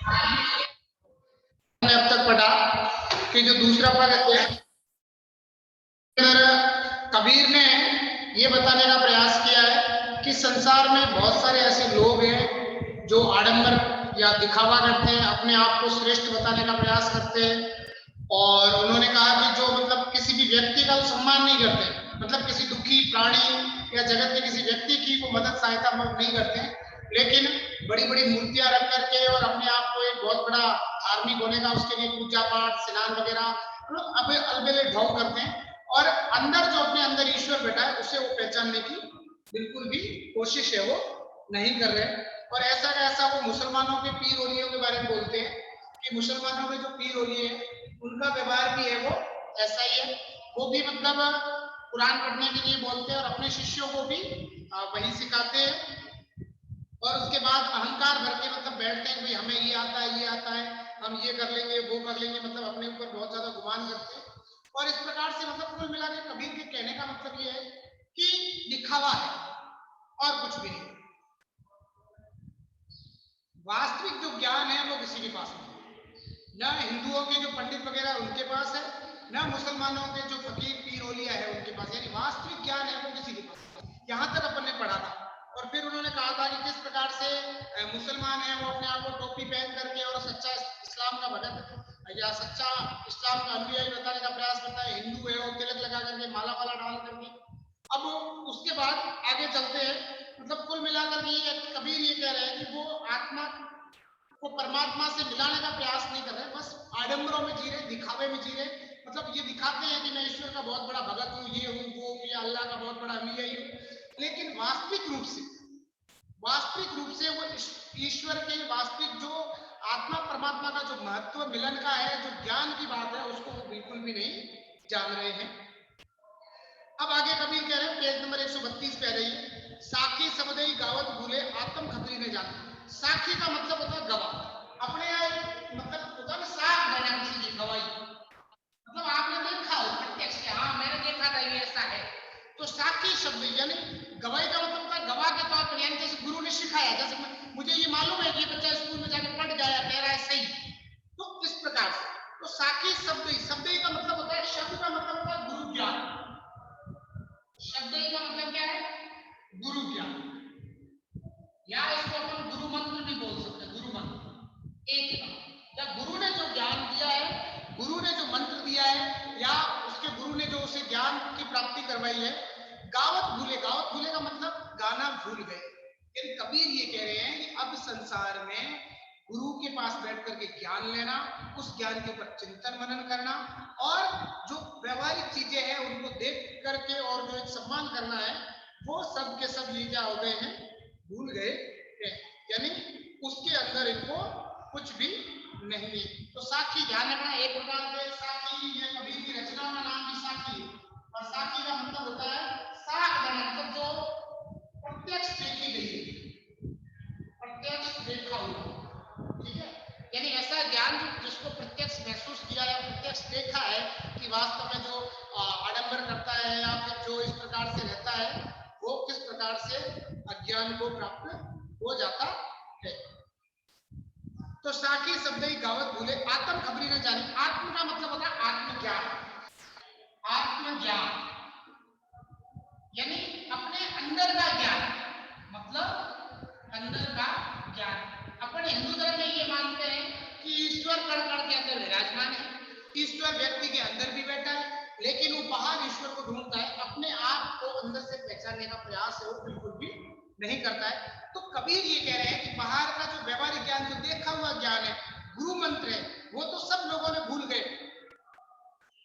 हमने अब तक पढ़ा कि जो दूसरा पद है, कबीर ने ये बताने का प्रयास किया है कि संसार में बहुत सारे ऐसे लोग हैं जो आडंबर या दिखावा करते हैं, अपने आप को श्रेष्ठ बताने का प्रयास करते हैं। और उन्होंने कहा कि जो मतलब किसी भी व्यक्ति का सम्मान नहीं करते, मतलब किसी दुखी प्राणी या जगत के किसी व्यक्ति की वो मदद सहायता नहीं करते, लेकिन बड़ी बड़ी मूर्तियां रख करके और अपने आप को एक बहुत बड़ा धार्मिक होने का उसके लिए पूजा पाठ स्नान वगैरह अब अलबेले ढोंग करते हैं, और अंदर जो अपने अंदर ईश्वर बैठा है उसे वो पहचानने की बिल्कुल भी कोशिश है वो नहीं कर रहे। और ऐसा का ऐसा वो मुसलमानों के पीर औलियों के बारे में बोलते हैं कि मुसलमानों के जो पीर औलिये हैं उनका व्यवहार भी है वो ऐसा ही है। वो भी मतलब कुरान पढ़ने के लिए बोलते हैं और अपने शिष्यों को भी वही सिखाते हैं, और उसके बाद अहंकार भर के मतलब बैठते हैं भाई हमें ये आता है, हम ये कर लेंगे वो कर लेंगे, मतलब अपने ऊपर बहुत ज्यादा गुमान करते हैं। और इस प्रकार से मतलब कुल मिला के कबीर के कहने का मतलब ये है कि दिखावा है और कुछ भी नहीं। वास्तविक जो ज्ञान है वो किसी के पास नहीं, न हिंदुओं के जो पंडित वगैरह उनके पास है, न मुसलमानों के जो फकीर पीर औलिया है उनके पास, यानी वास्तविक ज्ञान है वो किसी के पास। यहाँ तक अपन ने पढ़ा था। और फिर उन्होंने कहा था कि किस प्रकार से मुसलमान है वो अपने आप को टोपी पहन करके और सच्चा इस्लाम का भगत या सच्चा इस्लाम का अनुयायी बताने का प्रयास करता है, हिंदू है वो तिलक लगा करके माला वाला डाल करके। अब उसके बाद आगे चलते हैं, मतलब कुल मिलाकर ये कबीर ये कह रहे हैं कि वो आत्मा को परमात्मा से मिलाने का प्रयास नहीं कर रहे, बस आडंबरों में जी रहे, दिखावे में जी रहे। मतलब ये दिखाते हैं कि मैं ईश्वर का बहुत बड़ा भगत हूँ, ये हूँ वो हूँ, या अल्लाह का बहुत बड़ा अनुयायी हूँ, लेकिन वास्तविक रूप से वो ईश्वर के वास्तविक जो आत्मा परमात्मा का जो महत्व मिलन का है, जो ज्ञान की बात है, उसको वो बिल्कुल भी नहीं जान रहे हैं। अब आगे कबीर कह रहे हैं पेज नंबर 132 पे आ रही, साखी समदई गावत भूले आत्म खबरी ने जाना। साखी का मतलब होता है गवाह, अपने मतलब होता है साख देना किसी की गवाही, मतलब आपने देखा हो प्रत्यक्ष से, हाँ मैंने देखा था ये ऐसा है, तो साखी शब्द यानी गवाही का मतलब होता है गवाह के तौर पर, यानी जैसे गुरु ने सिखाया, जैसे मुझे ये मालूम है कि ये बच्चा स्कूल में जाकर पढ़ गया कह रहा है सही, तो इस प्रकार से। तो साखी शब्द का मतलब होता है, शब्द का मतलब होता है गुरु ज्ञान, शब्द का मतलब क्या है, गुरु ज्ञान, या इसको अपन गुरु मंत्र भी बोल सकते हैं, गुरु मंत्र एक ही बात। या गुरु ने जो ज्ञान दिया है, गुरु ने जो मंत्र दिया है, या उसके गुरु ने जो उसे ज्ञान की प्राप्ति करवाई है, गावत भूले का मतलब गाना भूल गए। लेकिन कबीर ये कह रहे हैं कि अब संसार में गुरु के पास बैठ करके ज्ञान लेना, उस ज्ञान के ऊपर चिंतन मनन करना, और जो व्यवहारिक चीजें हैं उनको देख करके और जो एक सम्मान करना है, वो सब के सब ये क्या हो गए हैं, भूल गए हैं, यानी उसके अंदर इनको कुछ भी नहीं है। तो साखी ध्यान रखना, एक प्रकार से साखी ये कबीर की रचना का नाम भी साखी है, और साखी का मतलब होता है साख देना, मतलब जो प्रत्यक्ष देखी गई है, प्रत्यक्ष देखा हुआ, ठीक है, यानी ऐसा ज्ञान जिसको प्रत्यक्ष महसूस किया या प्रत्यक्ष देखा है कि वास्तव में जो आडंबर करता है या फिर जो इस प्रकार से रहता है वो किस प्रकार से अज्ञान को प्राप्त हो जाता है। तो साखी शब्द ही गावत भूले आत्म खबरी न जाने, आत्म का मतलब होता है आत्मज्ञान, आत्मज्ञान यानी अपने अंदर का ज्ञान, मतलब अंदर का ज्ञान। अपन हिंदू धर्म में ये मानते हैं कि ईश्वर कण कण के अंदर विराजमान है, ईश्वर व्यक्ति के अंदर भी बैठा है, लेकिन वो बाहर ईश्वर को ढूंढता है, अपने आप को अंदर से पहचानने का प्रयास है वो बिल्कुल भी नहीं करता है। तो कबीर ये कह रहे हैं कि बाहर का जो व्यवहारिक ज्ञान, जो देखा हुआ ज्ञान है, गुरु मंत्र है, वो तो सब लोगों ने भूल गए,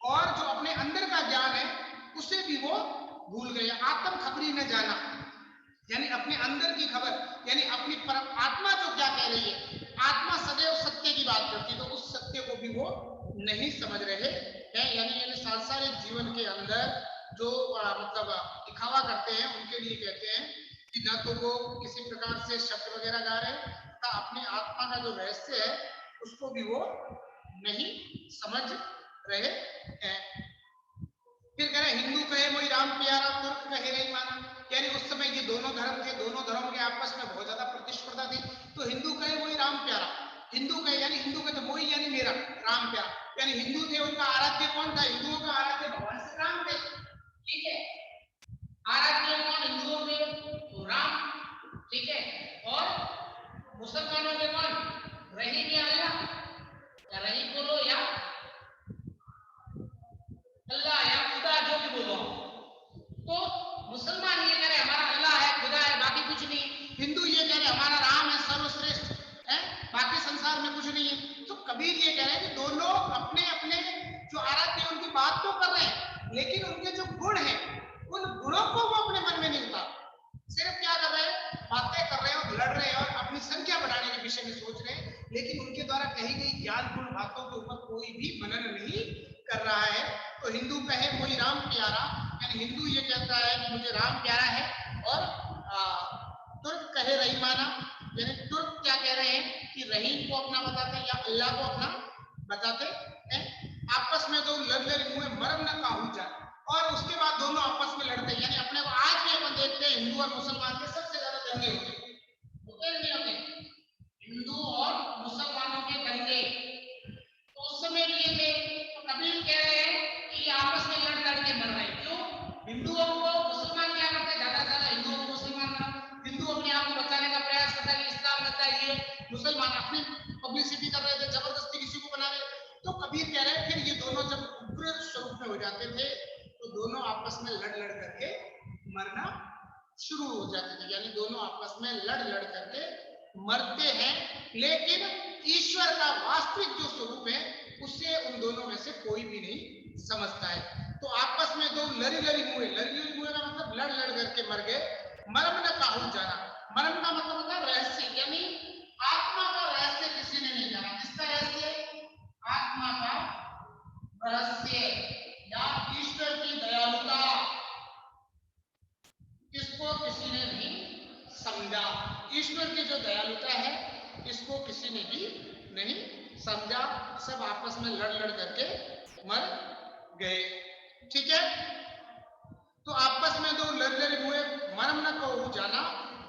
और जो अपने अंदर का ज्ञान है उसे भी वो भूल गए। आत्म खबरी न जाना यानी अपने अंदर की खबर, यानी अपनी परम आत्मा जो क्या कह रही है, आत्मा सदैव सत्य की बात करती है, तो उस सत्य को भी वो नहीं समझ रहे हैं। यानी सांसारिक जीवन के अंदर जो मतलब दिखावा करते हैं उनके लिए कहते हैं कि न तो वो किसी प्रकार से शब्द वगैरह गा रहे हैं, तथा अपने आत्मा का जो रहस्य है उसको भी वो नहीं समझ रहे हैं। फिर कह रहे हिंदू कहे मोई राम प्यारा, तुर्क कहे नहीं माना, यानी उस समय ये दोनों धर्म थे, दोनों धर्म के आपस में बहुत ज्यादा प्रतिस्पर्धा थी, तो हिंदू कहे वही राम प्यारा, हिंदू कहे यानी हिंदू का तो मोही यानी मेरा राम प्यारा, यानी हिंदू थे उनका आराध्य कौन था? हिंदुओं का आराध्य भगवान श्री राम थे। ठीक है, आराध्य कौन हिंदुओं के? तो राम। ठीक है, और मुसलमानों के कौन? रहीम या अल्लाह, या रहीम बोलो या अल्लाह या खुदा, जो भी बोलो। तो मुसलमान ये कह रहे हमारा अल्लाह है, खुदा है, बाकी कुछ नहीं। हिंदू ये कह रहे हमारा राम है सर्वश्रेष्ठ है, बाकी संसार में कुछ नहीं है। तो कबीर ये कह रहे हैं कि दोनों अपने अपने जो आराध्य है उनकी बात तो कर रहे हैं, लेकिन उनके जो गुण है उन गुणों को वो अपने मन में नहीं उतार, सिर्फ क्या कर रहे हैं? बातें कर रहे हैं और लड़ रहे हैं और अपनी संख्या बढ़ाने के विषय में सोच रहे हैं, लेकिन उनके द्वारा कही गई ज्ञानपूर्ण बातों के ऊपर कोई भी मनन नहीं कर रहा है। तो हिंदू कहे कोई राम प्यारा, यानी हिंदू ये कहता है कि मुझे राम प्यारा है, और तुर्क कहे रहीमाना, यानी तुर्क क्या कह रहे हैं कि रहीम को अपना बताते हैं या अल्लाह को अपना बताते हैं। आपस में दो लड़ मुंह मरम न काहू जाए, और उसके बाद दोनों आपस में लड़ते हैं। यानी अपने को आज भी अपन देखते हैं हिंदू और मुसलमान के सबसे ज्यादा दंगे होते नहीं होते? हिंदू और मुसलमानों के दंगे तो उस समय लिए थे। तो कबीर कह रहे हैं कि आपस में लड़ लड़ के मर रहे हैं। क्यों? हिंदुओं को मुसलमान क्या करते हैं? ज्यादा से ज्यादा हिंदुओं को मुसलमान बना, हिंदू अपने आप को बचाने का प्रयास करता है कि इस्लाम लगता है, ये मुसलमान अपनी पब्लिसिटी कर रहे थे, जबरदस्ती किसी को बना रहे। तो कबीर कह रहे हैं फिर ये दोनों जब उग्र स्वरूप में हो जाते थे तो दोनों आपस में लड़ लड़ करके मरना शुरू हो जाते थे, यानी दोनों आपस में लड़ लड़ करके मरते हैं, लेकिन ईश्वर का वास्तविक जो स्वरूप है उससे उन दोनों में से कोई भी नहीं समझता है। तो आपस में दो लड़ी लड़ी मुए का मतलब लड़ लड़ करके मर गए। मरम न काहू जाना, मरम का मतलब होता है रहस्य, यानी आत्मा का रहस्य किसी ने नहीं जाना। किसका रहस्य? आत्मा का रहस्य या ईश्वर की दयालुता, इसको किसी ने नहीं समझा। ईश्वर की जो दयालुता है इसको किसी ने भी नहीं समझा, सब आपस में लड़ लड़ करके मर गए। ठीक है, तो आपस में दो लड़ लड़ हुए मरम न कहू जाना,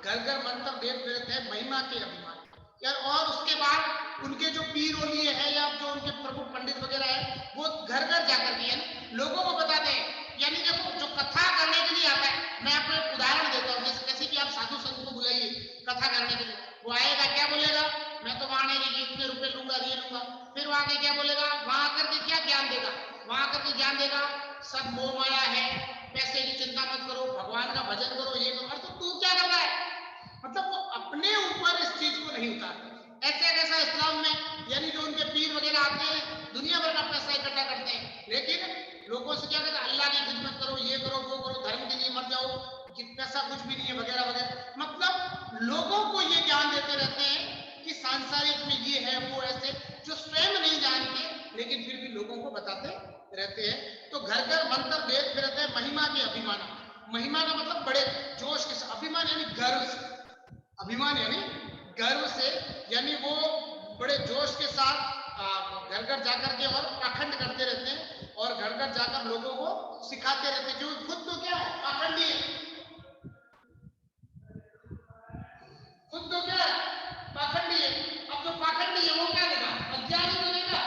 घर घर मंत्र देव फिरत है महिमा के अभिमान यार। और उसके बाद उनके जो पीर ओलिए है या जो उनके प्रमुख पंडित वगैरह है वो घर घर जाकर के लोगों को बताते हैं। यानी देखो जो कथा करने के लिए आता है, मैं आपको एक उदाहरण देता हूँ, जैसे कि आप साधु संत को बुलाइए कथा करने के लिए, वो आएगा क्या बोलेगा? मैं तो वहां नहीं इतने रुपए लूंगा, ये लूंगा। फिर वहां के क्या बोलेगा? वहां आकर के क्या ज्ञान देगा? वहां आकर के ज्ञान देगा सब मोह माया है, पैसे की चिंता मत करो, भगवान का भजन करो, ये करो। तो तू क्या कर रहा है? मतलब वो अपने ऊपर इस चीज को नहीं उतारते। ऐसे कैसा इस्लाम में, यानी जो उनके पीर वगैरह आते हैं दुनिया भर का पैसा इकट्ठा करते हैं, लेकिन लोगों से क्या कहते हैं? अल्लाह की खिदमत करो, ये करो, वो करो, धर्म के लिए मर जाओ, कि पैसा कुछ भी नहीं है वगैरह वगैरह। मतलब लोगों को ये ज्ञान देते रहते हैं कि सांसारिक में ये है वो ऐसे, जो स्वयं नहीं जानते लेकिन फिर भी लोगों को बताते रहते हैं। तो घर घर मंत्र वेद फिरते हैं महिमा के अभिमान। महिमा का मतलब बड़े जोश के साथ, अभिमान यानी गर्व से, अभिमान यानी गर्व से, यानी वो बड़े जोश के साथ घर घर जाकर के और पाखंड करते रहते हैं और घर घर जाकर लोगों को सिखाते रहते हैं, जो खुद तो क्या है? पाखंडी है, खुद तो क्या है? पाखंडी है। अब जो पाखंडी है वो क्या देगा? अज्ञानी को देगा।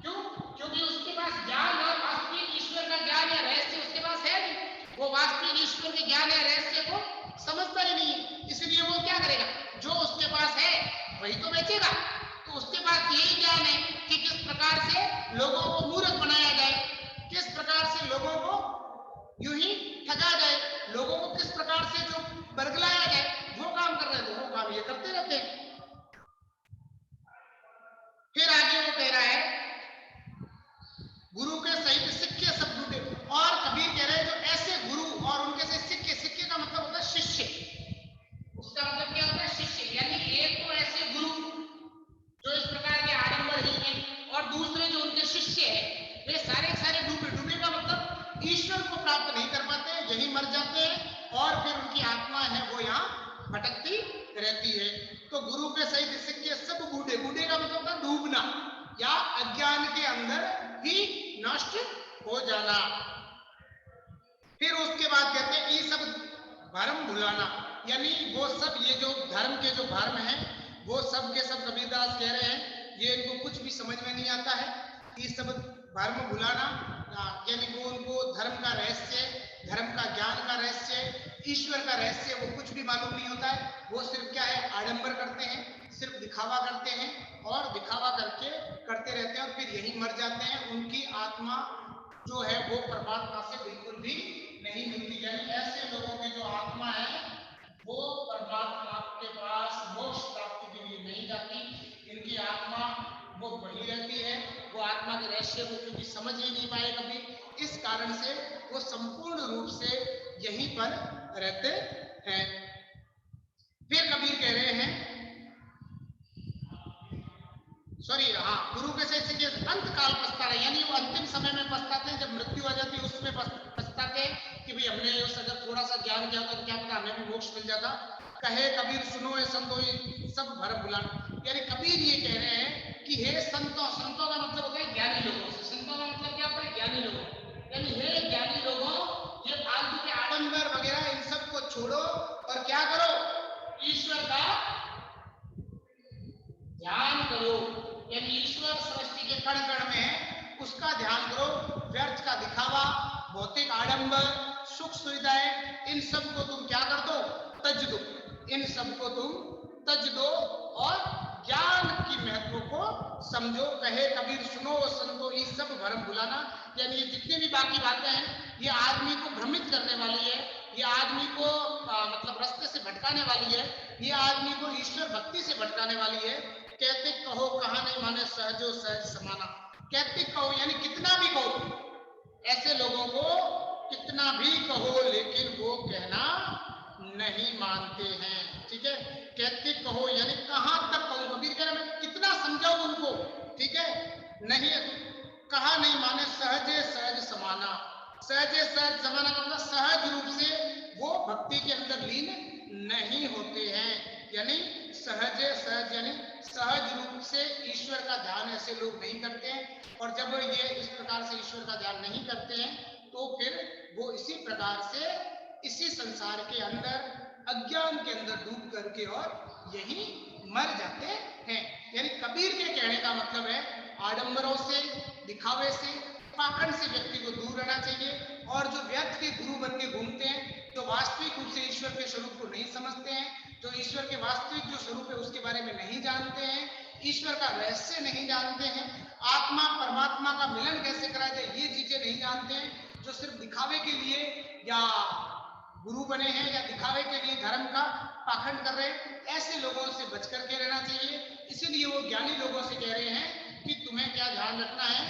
क्यों? क्योंकि उसके पास ज्ञान और वास्तविक ईश्वर का ज्ञान या रहस्य उसके पास है नहीं, वो वास्तविक ईश्वर के ज्ञान या रहस्य को समझता ही नहीं है। इसलिए वो क्या करेगा? जो उसके पास है वही तो बेचेगा। तो उसके पास यही ज्ञान है कि किस प्रकार से लोगों को मूर्ख बनाया जाए, किस प्रकार से लोगों को यूं ही ठगा जाए, लोगों को किस प्रकार से जो बरगलाया जाए, वो काम कर रहे थे, वो काम ये करते रहते हैं। फिर आगे वो कह रहा है गुरु के सहित सिक्के सब लूटे। और कबीर कह रहे हैं जो ऐसे गुरु और उनके से सिक्के, सिक्के का मतलब होता है शिष्य, उसका मतलब क्या होता है? शिष्य। यानी एक तो ऐसे गुरु जो इस प्रकार के आडंबरहीन है और दूसरे जो उनके शिष्य है वे सारे सारे डूबे। डूबे का मतलब ईश्वर को प्राप्त नहीं कर पाते हैं, यही मर जाते हैं और फिर उनकी आत्मा है वो यहाँ भटकती रहती है। तो गुरु के सहित सिक्के सब बूढ़े, बूढ़े का मतलब होता है डूबना या अज्ञान के अंदर ही नष्ट हो जाना। फिर उसके बाद कहते हैं ये सब भरम भुलाना, यानी वो सब ये जो धर्म के जो भरम है वो सब के सब कबीरदास कह रहे हैं ये इनको कुछ भी समझ में नहीं आता है। ये सब धर्म भुलाना, यानी वो उनको धर्म का रहस्य, धर्म का ज्ञान का रहस्य, ईश्वर का रहस्य वो कुछ भी मालूम नहीं होता है। वो सिर्फ क्या है, आडंबर करते हैं, सिर्फ दिखावा करते हैं और दिखावा करके करते रहते हैं और फिर यही मर जाते हैं। उनकी आत्मा जो है वो परमात्मा से बिल्कुल भी नहीं मिलती। यानी ऐसे लोगों की जो आत्मा है वो परमात्मा के पास मोक्ष प्राप्ति के लिए नहीं जाती। इनकी आत्मा वो बड़ी रहती है, वो आत्मा के रहस्य को क्योंकि समझ ही नहीं पाए कभी, इस कारण से वो संपूर्ण रूप से यहीं पर रहते हैं। फिर कबीर कह रहे हैं, सॉरी, हाँ, गुरु के से अंत काल पछता रहे, यानी वो अंतिम समय में पछताते हैं, जब मृत्यु आ जाती है उसमें पछताते हैं कि भाई हमने अगर थोड़ा सा ज्ञान किया तो क्या पता हमें भी मोक्ष मिल जाता। कहे कबीर सुनो ये संतो सब भरम भुलाना, यानी कबीर ये कह रहे हैं कि हे संतों, संतों का मतलब होता है ज्ञानी लोगों से। संतों का मतलब क्या होता है, ज्ञानी लोगों, यानी हे ज्ञानी लोगों, ये फालतू के आडंबर वगैरह इन सब को छोड़ो और क्या करो, ईश्वर का ध्यान करो। यानी ईश्वर सृष्टि के कण कण में है, उसका ध्यान करो। व्यर्थ का दिखावा, भौतिक आडंबर, सुख सुविधाएं, इन सब को तुम क्या कर दो, तज दो। इन सब को तुम तज दो और ज्ञान की महत्व को समझो। कहे कबीर सुनो संतो ये सब भरम भुलाना, यानी ये जितनी भी बाकी बातें हैं ये आदमी को भ्रमित करने वाली है, ये आदमी को मतलब रास्ते से भटकाने वाली है, ये आदमी को ईश्वर भक्ति से भटकाने वाली है। कहते कहो कहा नहीं माने सहजो सहज समाना, कहते कहो यानी कितना भी कहो, ऐसे लोगों को कितना भी कहो लेकिन वो कहना नहीं मानते हैं। ठीक है, कहते कहो यानी कहां तक कहूं, कबीर कह रहे मैं कितना समझाऊं उनको, ठीक है, नहीं कहा नहीं माने सहजे सहज समाना। सहजे सहज समाना मतलब सहज रूप से वो भक्ति के अंदर लीन नहीं होते हैं, यानी सहजे सहज यानी सहज रूप से ईश्वर का ध्यान ऐसे लोग नहीं करते हैं। और जब ये इस प्रकार से ईश्वर का ध्यान नहीं करते हैं तो फिर वो इसी प्रकार से इसी संसार के अंदर अज्ञान के अंदर डूब करके और यही मर जाते हैं। यानी कबीर के कहने का मतलब है आडंबरों से, दिखावे से, पाखंड से व्यक्ति को दूर रहना चाहिए। और जो व्यर्थ के गुरु बन के घूमते हैं, जो वास्तविक रूप से ईश्वर के स्वरूप को नहीं समझते हैं, जो ईश्वर के वास्तविक जो स्वरूप है उसके बारे में नहीं जानते हैं, ईश्वर का रहस्य नहीं जानते हैं, आत्मा परमात्मा का मिलन कैसे कराया जाए ये चीजें नहीं जानते हैं, जो सिर्फ दिखावे के लिए या गुरु बने हैं या दिखावे के लिए धर्म का पाखंड कर रहे हैं, ऐसे लोगों से बच करके रहना चाहिए। इसीलिए वो ज्ञानी लोगों से कह रहे हैं कि तुम्हें क्या ध्यान रखना है,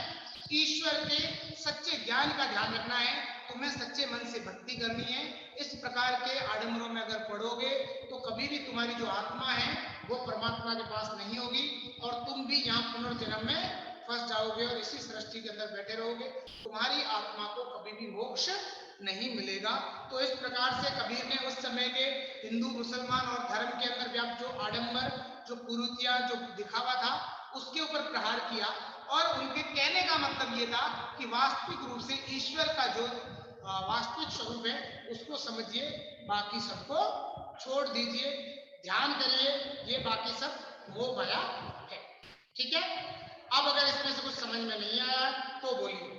ईश्वर के सच्चे ज्ञान का ध्यान रखना है, तुम्हें सच्चे मन से भक्ति करनी है। इस प्रकार के आडंबरों में अगर पड़ोगे तो कभी भी तुम्हारी जो आत्मा है वो परमात्मा के पास नहीं होगी और तुम भी यहाँ पुनर्जन्म में फंस जाओगे और इसी सृष्टि के अंदर बैठे रहोगे, तुम्हारी आत्मा को कभी भी मोक्ष नहीं मिलेगा। तो इस प्रकार से कबीर ने उस समय के हिंदू मुसलमान और धर्म के अंदर व्याप्त जो आडंबर, जो कुरीतियां, जो दिखावा था उसके ऊपर प्रहार किया। और उनके कहने का मतलब ये था कि वास्तविक रूप से ईश्वर का जो वास्तविक स्वरूप है उसको समझिए, बाकी सबको छोड़ दीजिए, ध्यान करिए, ये बाकी सब मोह माया है। ठीक है, अब अगर इसमें से कुछ समझ में नहीं आया तो बोलिए।